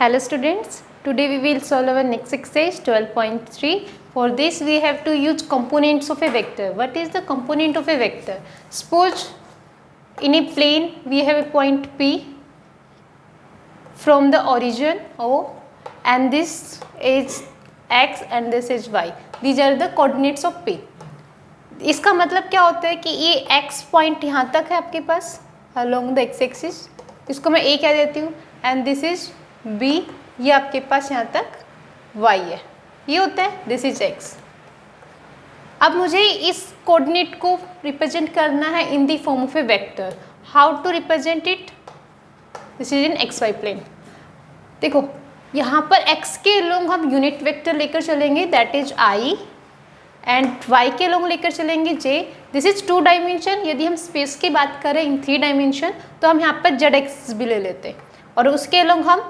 Hello students, today we will solve our next exercise 12.3. For this we have to use components of a vector. What is the component of a vector? Suppose in a plane we have a point P from the origin O and this is X and this is Y. These are the coordinates of P. इसका मतलब क्या होता है कि ये X point यहाँ तक है आपके पास along the X एक्सिस, इसको मैं A कह देती हूँ एंड दिस इज B, ये आपके पास यहाँ तक Y है, ये होता है दिस इज X. अब मुझे इस कोऑर्डिनेट को रिप्रेजेंट करना है in the form of a vector. How to represent it? This is in XY plane. देखो यहाँ पर X के अलोंग हम यूनिट वेक्टर लेकर चलेंगे that is I and Y के अलोंग लेकर चलेंगे J. This is 2 dimension. यदि हम स्पेस की बात करें इन 3 डायमेंशन तो हम यहाँ पर Z एक्सिस भी ले लेते हैं और उसके अलोंग हम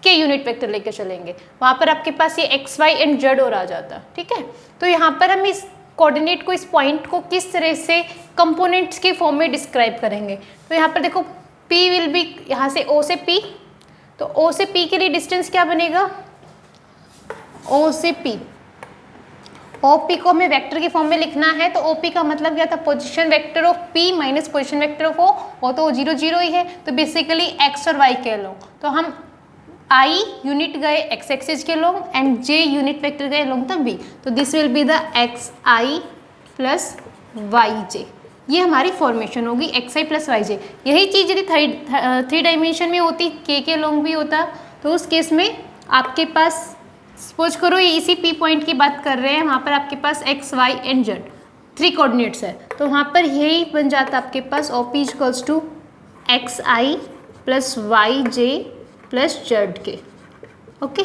K यूनिट वेक्टर लेकर चलेंगे. वहाँ पर आपके पास ये XY एंड Z और आ जाता, ठीक है. तो यहाँ पर हम इस कोऑर्डिनेट को, इस पॉइंट को किस तरह से कंपोनेंट्स के फॉर्म में डिस्क्राइब करेंगे. तो यहाँ पर देखो P विल बी यहाँ से O से P, तो O से P के लिए डिस्टेंस क्या बनेगा? O से P. OP को हमें वेक्टर के फॉर्म में लिखना है तो OP का मतलब क्या था? Position vector of P minus position vector of O. वो तो 0 0 ही है, तो बेसिकली X और Y के लोग, तो हम I यूनिट गए X एक्सिस के लोग एंड J यूनिट वेक्टर गए लोग तब B. तो this will be the XI plus YJ. ये हमारी फॉर्मेशन होगी XI प्लस YJ. यही चीज़ यदि 3 डायमेंशन में होती, K के लोग भी होता, तो उस केस में आपके पास सपोज करो ये इसी P पॉइंट की बात कर रहे हैं, वहाँ पर आपके पास X, Y and Z 3 coordinates है, तो वहाँ पर यही बन जाता आपके पास OP equals to XI plus YJ plus Z. Okay,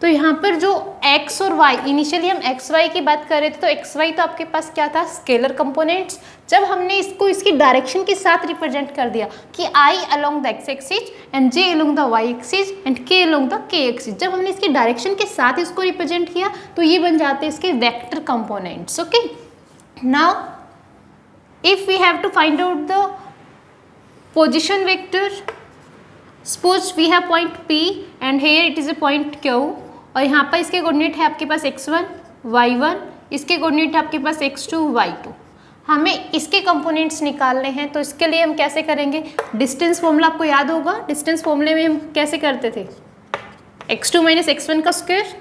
तो यहाँ पर जो X और Y, इनिशियली हम XY की बात कर रहे थे, तो XY तो आपके पास क्या था? Scalar components. जब हमने इसको इसकी डायरेक्शन के साथ रिप्रेजेंट कर दिया कि I along the X axis and J along the Y axis and K along the K axis, जब हमने इसकी डायरेक्शन के साथ इसको रिप्रेजेंट किया तो ये बन जाते हैं इसके vector components. Okay, now if we have to find out the position vector, suppose we have point P and here it is a point Q और यहाँ पर इसके कोऑर्डिनेट है आपके पास x1, y1, इसके कोऑर्डिनेट है आपके पास x2, y2. हमें इसके कंपोनेंट्स निकालने हैं, तो इसके लिए हम कैसे करेंगे? डिस्टेंस फॉर्मूला आपको याद होगा. डिस्टेंस फॉर्मूले में हम कैसे करते थे? x2 माइनस x1 का स्क्वायर,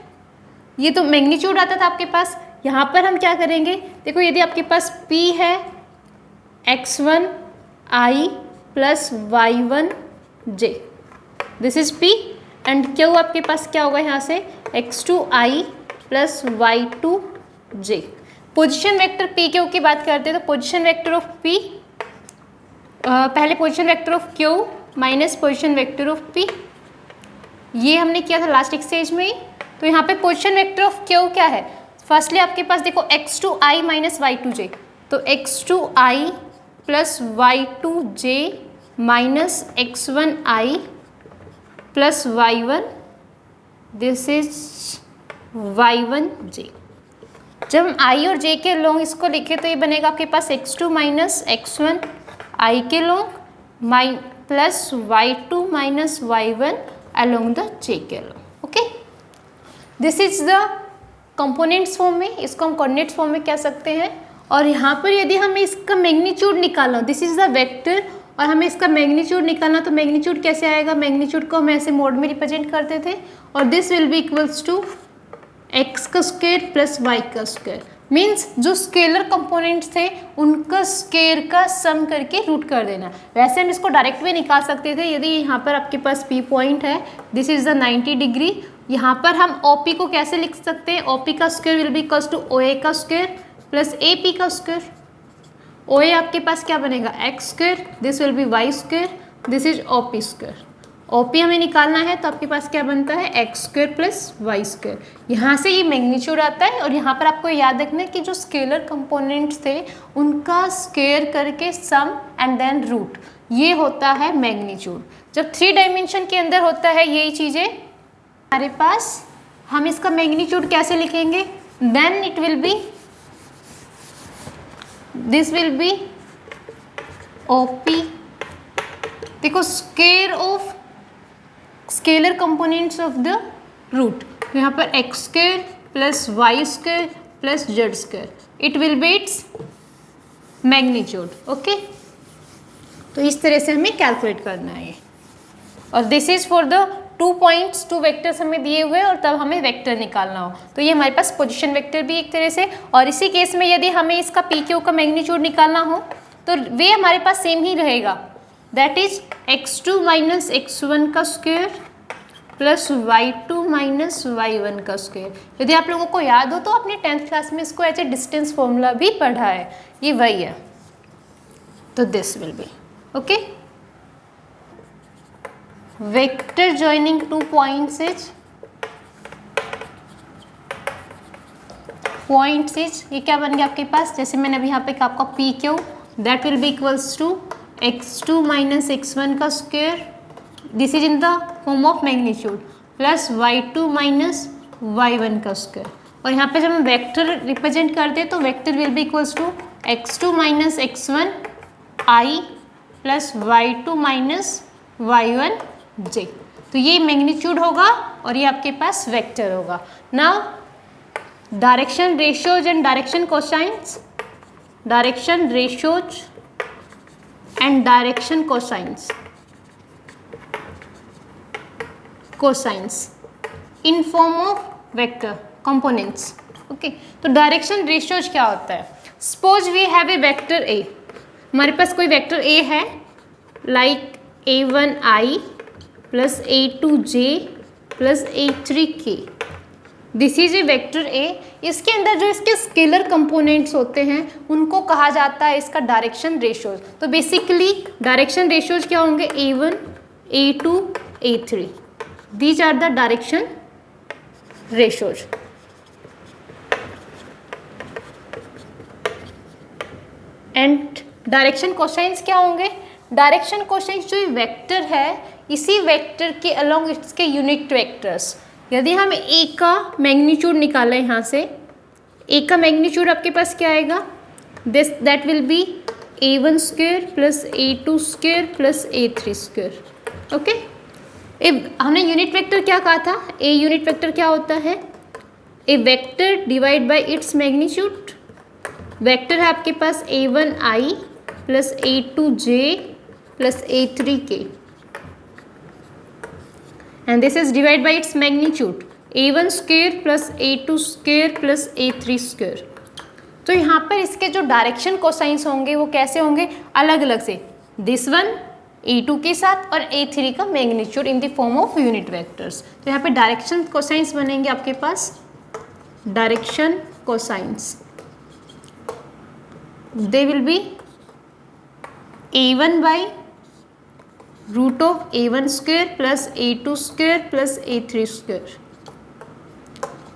ये तो मैग्नीट्यूड आता था आपके पास. यहाँ पर हम क्या करेंगे? देखो यदि आपके पास P है x1 I plus y1 J, this is P and Q आपके पास क्या होगा यहाँ से? x2 I plus y2 J. Position vector P Q की बात करते हैं तो पोजिशन वेक्टर ऑफ P, पहले position vector of Q minus position vector of P, ये हमने किया था लास्ट एक्सरसाइज में ही. तो यहाँ पे पोजिशन वेक्टर ऑफ Q क्या है? फर्स्टली आपके पास देखो x2 I minus y2 J, तो x2 I plus y2 J minus x1 I plus y1, this is y1 J. जब हम I और J के लॉन्ग इसको लिखे तो ये बनेगा आपके पास x2 माइनस x1 I के long my plus y2 minus y1 along the J के long. Okay, this is the components form में, इसको हम कोऑर्डिनेट्स फॉर्म में कह सकते हैं. और यहाँ पर यदि हमें इसका मैग्नीट्यूड निकालना, दिस इज द वेक्टर और हमें इसका मैग्नीट्यूड निकालना, तो मैग्नीट्यूड कैसे आएगा? मैग्नीट्यूड को हम ऐसे मोड में रिप्रेजेंट करते थे और this will be equals to x का स्क्वायर प्लस y का स्क्वायर. मीन्स जो स्केलर कंपोनेंट्स थे उनका स्क्वायर का सम करके रूट कर देना. वैसे हम इसको डायरेक्ट भी निकाल सकते थे. यदि यहाँ पर आपके पास P पॉइंट है, दिस इज द 90 डिग्री, यहाँ पर हम OP को कैसे लिख सकते हैं? OP का square will be equals to OA का स्क्वायर प्लस AP का स्क्वायर. OA आपके पास क्या बनेगा? x square, this will be y square, this is OP square. OP हमें निकालना है तो आपके पास क्या बनता है? x square plus y square. यहाँ से ये मैग्नीट्यूड आता है और यहाँ पर आपको याद रखना है कि जो स्केलर कंपोनेंट्स थे उनका स्क्वायर करके सम एंड देन रूट, ये होता है मैग्नीट्यूड. जब 3 डायमेंशन के अंदर होता है यही चीज़ें हमारे पास, हम इसका मैग्नीट्यूड कैसे लिखेंगे? Then it will be, this will be OP. देखो square of scalar components of the root. तो यहाँ पर x square plus y square plus z square, it will be its magnitude. Okay, तो इस तरह से हमें कैलकुलेट करना है। और this is for the 2 points, 2 vectors हमें दिए हुए और तब हमें वेक्टर निकालना हो, तो ये हमारे पास पोजीशन वेक्टर भी एक तरह से। और इसी केस में यदि हमें इसका पी क्यू का मैग्नीट्यूड निकालना हो तो वे हमारे पास सेम ही रहेगा, that is x2 minus x1 का square plus y2 minus y1 का स्क्वायर। यदि आप लोगों को याद हो तो आपने 10th क्लास में इसको एज ए डिस्टेंस फॉर्मूला भी पढ़ा है, ये वही है। तो this will B okay, vector joining 2 points is ये क्या बन गया आपके पास, जैसे मैंने अभी यहाँ पे आपका P Q that will be equals to x2 minus x1 का square, this is in the form of magnitude, plus y2 minus y1 का स्क्वायर। और यहाँ पे जब हम वेक्टर रिप्रेजेंट करते हैं तो vector will be equals to x2 minus x1 i plus y2 minus y1 j। तो ये मैग्नीट्यूड होगा और ये आपके पास वेक्टर होगा। Now direction ratios and direction cosines, direction ratios and direction cosines in form of vector components. Okay, तो direction ratios क्या होता है, suppose we have a vector A, हमारे पास कोई वेक्टर ए है like a1i plus a2j plus a3k, this is a vector ए। इसके अंदर जो इसके स्केलर कंपोनेंट्स होते हैं उनको कहा जाता है इसका डायरेक्शन रेशियोज। तो बेसिकली डायरेक्शन रेशियोज क्या होंगे, a1 a2 a3, these are the direction ratios. And direction cosines क्या होंगे, डायरेक्शन कोसाइंस जो वेक्टर है इसी वेक्टर के अलोंग इसके यूनिट वेक्टर्स। यदि हम ए का मैग्नीट्यूड निकालें, यहाँ से ए का मैग्नीट्यूड आपके पास क्या आएगा, this that will be a1 square plus a2 square plus a3 square. Okay, हमने यूनिट वेक्टर क्या कहा था, ए यूनिट वेक्टर क्या होता है, a vector divide by its magnitude. Vector है आपके पास a1i plus a2j plus a3k and this is divided by its magnitude a1 square plus a2 square plus a3 square। तो यहाँ पर इसके जो डायरेक्शन कोसाइंस होंगे वो कैसे होंगे, अलग अलग से, दिस वन a2 के साथ और a3 का magnitude in the form of unit vectors. तो यहाँ पे डायरेक्शन कोसाइंस बनेंगे आपके पास, direction cosines they will be a1 by root of a1 square plus a2 square plus a3 square.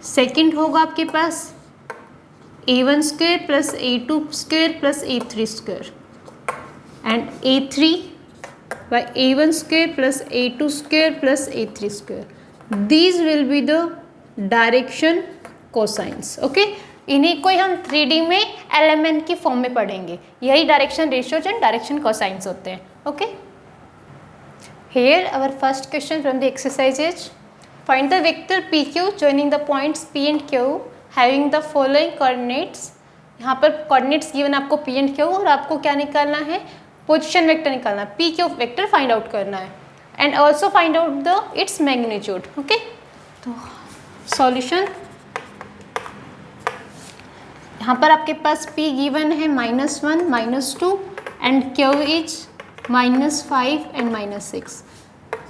Second होगा आपके पास a1 square plus a2 square plus a3 square and a3 by a1 square plus a2 square plus a3 square. These will be the direction cosines. Okay, इन्हीं को ही हम 3D में element की form में पढ़ेंगे, यही direction ratios and direction cosines होते हैं। Okay, here our first question from the exercise is find the vector pq joining the points p and q having the following coordinates। यहाँ पर coordinates given आपको p and q और आपको क्या निकालना है, पोजिशन वेक्टर निकालना है, p q vector find out करना है and also find out the it's magnitude. Okay, तो सॉल्यूशन यहाँ पर आपके पास p गिवन है -1 -2 and q is -5 and -6।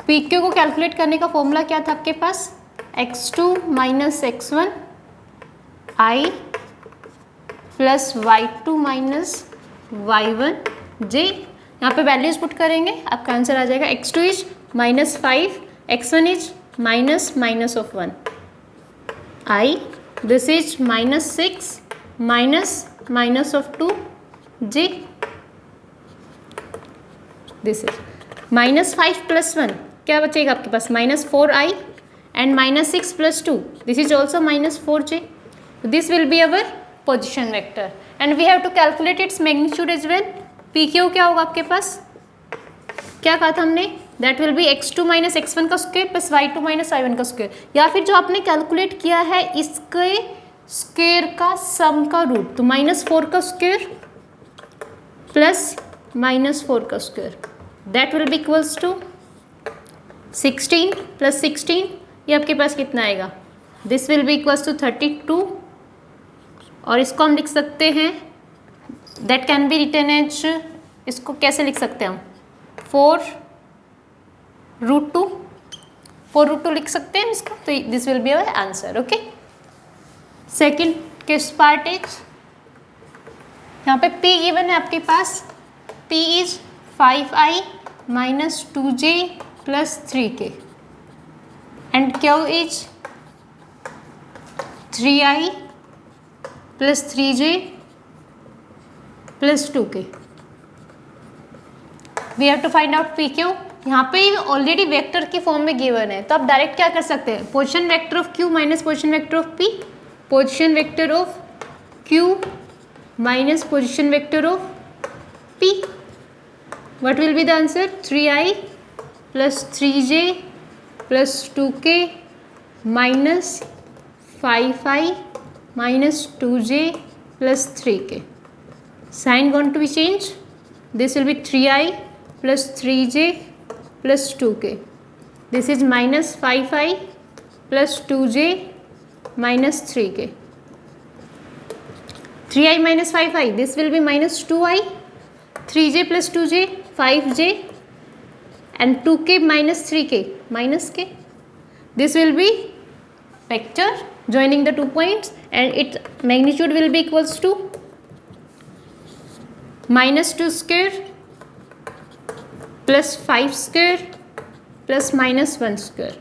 P Q को कैलकुलेट करने का फॉर्मूला क्या था आपके पास, x2 minus x1 i plus y2 minus y1 j। यहाँ पे वैल्यूज पुट करेंगे, आपका आंसर आ जाएगा x2 is -5, x1 is minus of 1 i, this is -6 minus of 2 j, this is -5 plus 1 क्या बचेगा आपके पास, -4i and -6 plus 2 this is also -4j। This will be our position vector and we have to calculate its magnitude as well. P Q क्या होगा आपके पास, क्या कहा था हमने, that will B x2 minus x1 का square plus y2 minus y1 का स्क्वायर, या फिर जो आपने कैलकुलेट किया है इसके स्क्वायर का सम का रूट, तो -4 का स्क्वायर प्लस -4 का square, that will be equals to 16 plus 16, ये आपके पास कितना आएगा, this will be equals to 32, और इसको हम लिख सकते हैं, that can be written as, इसको कैसे लिख सकते हैं हम, 4√2 4√2 लिख सकते हैं इसको, तो this will be our answer. Okay, second किस पार्ट इज, यहाँ पे P गिवन है आपके पास, P is 5i minus 2j plus 3k and Q is 3i plus 3j plus 2k। We have to find out PQ। यहाँ पे already vector की form में गिवन है, तो आप डायरेक्ट क्या कर सकते हैं, position vector of Q minus position vector of P, position vector of Q minus position vector of P, what will be the answer, 3i plus 3j plus 2k minus 5i minus 2j plus 3k, sign going to be changed, this will be 3i plus 3j plus 2k, this is minus 5i plus 2j minus 3k, 3i minus 5i, this will be minus 2i, 3j plus 2j 5j and 2k minus 3k minus k, this will be vector joining the 2 points and its magnitude will be equals to -2 square plus 5 square plus -1 square,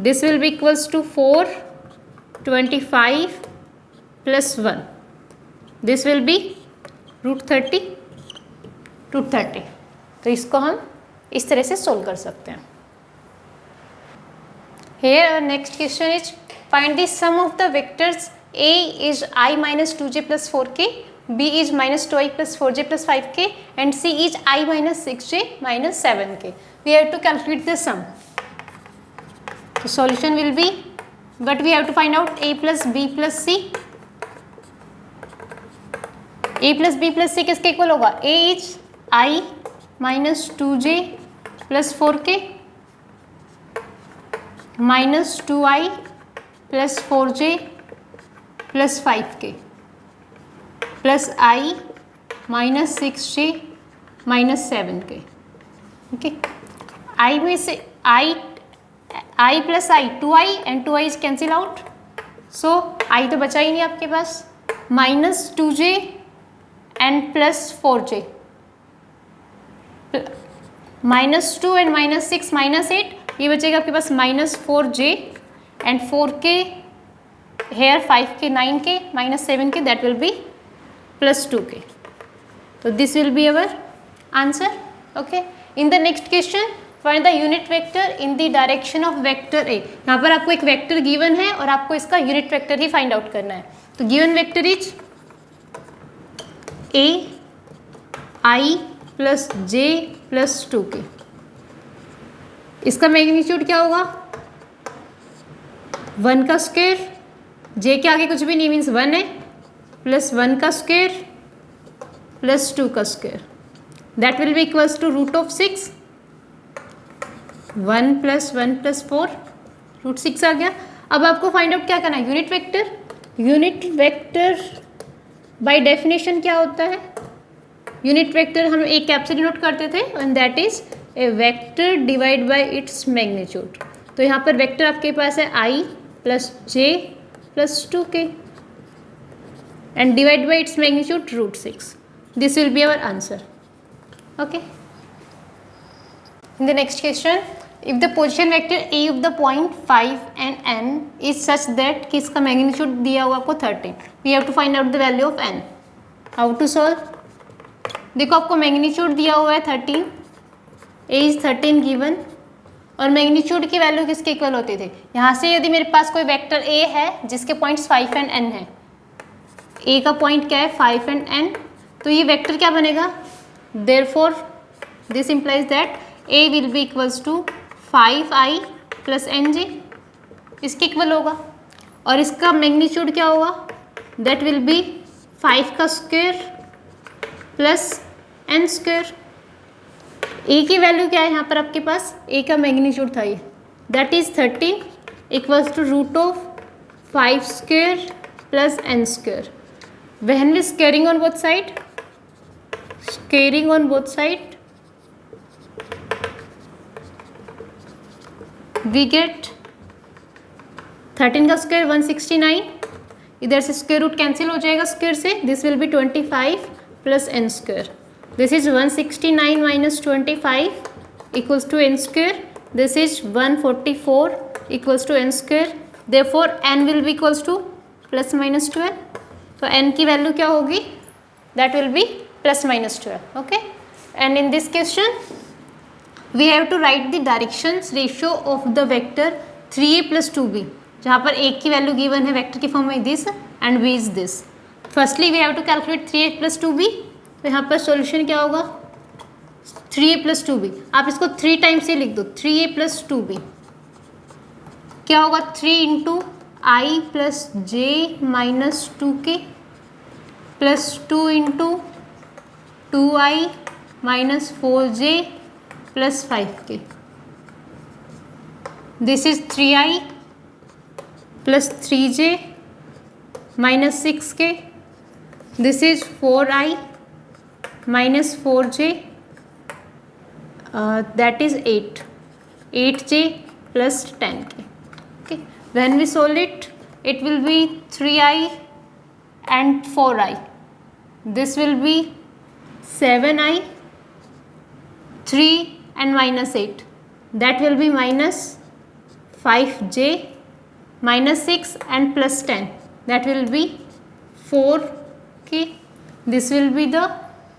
this will be equals to 425 plus 1, this will be √30, तो इसको हम इस तरह से solve कर सकते हैं। Here our next question is find the sum of the vectors A is I minus 2j plus 4k, B is minus 2i plus 4j plus 5k and C is I minus 6j minus 7k. We have to calculate the sum. The solution will be, but we have to find out A plus B plus C. A plus B plus C किसके equal होगा, A is I minus 2j plus 4k minus 2i plus 4j plus 5k plus I minus 6j minus 7k। Okay, I में से I plus I 2i and 2i is cancel out, so I तो बचा ही नहीं आपके पास, minus 2j and plus 4j, minus 2 and minus 6 minus 8, ये बचेगा आपके पास minus 4j and 4k here 5k 9k minus 7k, that will be plus 2k, so this will be our answer। okay, in the next question find the unit vector in the direction of vector A। यहाँ पर आपको एक vector given है और आपको इसका unit vector ही find out करना है, तो given vector is A I plus j plus 2k, इसका मैग्नीट्यूड क्या होगा, 1 का स्क्वायर, j के आगे कुछ भी नहीं मीन्स 1 है, प्लस 1 का स्क्वायर प्लस 2 का square, that will be equals to √6, 1 plus 1 plus 4, √6 आ गया। अब आपको फाइंड आउट क्या करना है, unit vector. Unit vector by definition क्या होता है, यूनिट वेक्टर हम एक कैप से डिनोट करते थे and that is a vector divide by its magnitude. तो यहाँ पर वेक्टर आपके पास है i plus j plus 2k and divide by its magnitude √6. This will be our answer. Okay. In the next question, if the position vector A of the point 5 and n is such that कि इसका magnitude दिया हुआ आपको 13, we have to find out the value of n. How to solve? देखो आपको magnitude दिया हुआ है 13, A is 13 given और मैग्नीट्यूड की वैल्यू किसके इक्वल होते थे, यहाँ से यदि मेरे पास कोई वेक्टर A है जिसके पॉइंट्स 5 एंड n है, A का पॉइंट क्या है 5 एंड n, तो ये वेक्टर क्या बनेगा, therefore this implies that A will be equals to 5i plus nj, इसके इक्वल होगा। और इसका मैग्नीट्यूड क्या होगा, दैट विल बी 5 का स्क्वायर प्लस n स्क्वायर। ए की वैल्यू क्या है यहाँ पर आपके पास, ए का मैग्नीट्यूड था ये, that is 13 equals to root of 5 square plus n square. When we squaring on both side, squaring on both side we get 13 का स्क्वायर 169, इधर से स्क्वायर रूट कैंसिल हो जाएगा स्क्वायर से, this will be 25 plus n square. This is 169 minus 25 equals to n square, this is 144 equals to n square, therefore n will be equals to plus minus 12। तो n की value क्या होगी, that will be plus minus 12। Okay, and in this question we have to write the directions ratio of the vector 3a plus 2b, जहाँ पर a की value given है vector की form में this and b is this. Firstly we have to calculate 3a plus 2b, तो यहाँ पर solution क्या होगा 3a plus 2b, आप इसको 3 टाइम्स से लिख दो, 3a plus 2b क्या होगा 3 into I plus J minus 2k plus 2 into 2i minus 4j plus 5k, this is 3i plus 3j minus 6k, this is 4i minus 4j, that is 8j plus 10k। okay, when we solve it, it will be 3i and 4i, this will be 7i, 3 and minus 8, that will be minus 5j minus 6 and plus 10, that will be 4k, this will be the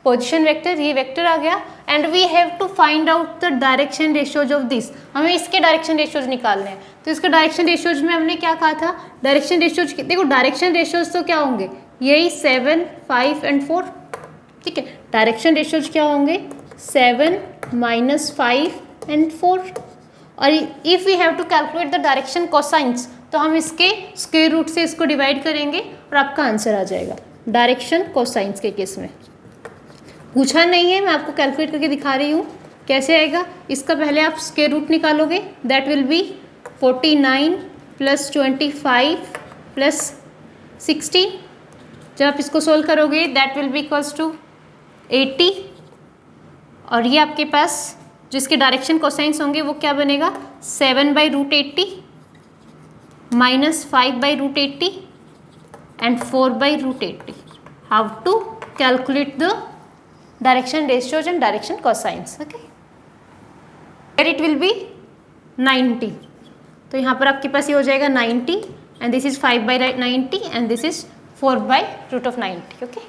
position vector, ये vector आ गया। And we have to find out the direction ratios of this, हमें इसके direction ratios निकालने हैं। तो इसके direction ratios में हमने क्या कहा था, डायरेक्शन रेशियोज देखो, डायरेक्शन रेशियोज तो क्या होंगे, यही 7, 5 एंड 4, ठीक है। डायरेक्शन रेशियोज क्या होंगे 7 माइनस 5 एंड 4। और if we have to calculate the direction cosines, तो हम इसके स्क्वायर रूट से इसको डिवाइड करेंगे और आपका आंसर आ जाएगा डायरेक्शन कोसाइंस के केस में। पूछा नहीं है, मैं आपको कैलकुलेट करके दिखा रही हूँ कैसे आएगा। इसका पहले आप स्क्वायर रूट निकालोगे, that will be 49 plus 25 plus 16। जब आप इसको सोल्व करोगे that will be equals to 80। और ये आपके पास जो इसके डायरेक्शन कोसाइंस होंगे वो क्या बनेगा, 7/√80 minus 5/√80 and 4/√80। How to calculate the direction ratios and direction cosines, okay, here it will be 90। तो यहाँ पर आपके पास ये हो जाएगा 90 and this is 5/90 and this is 4/√90, okay.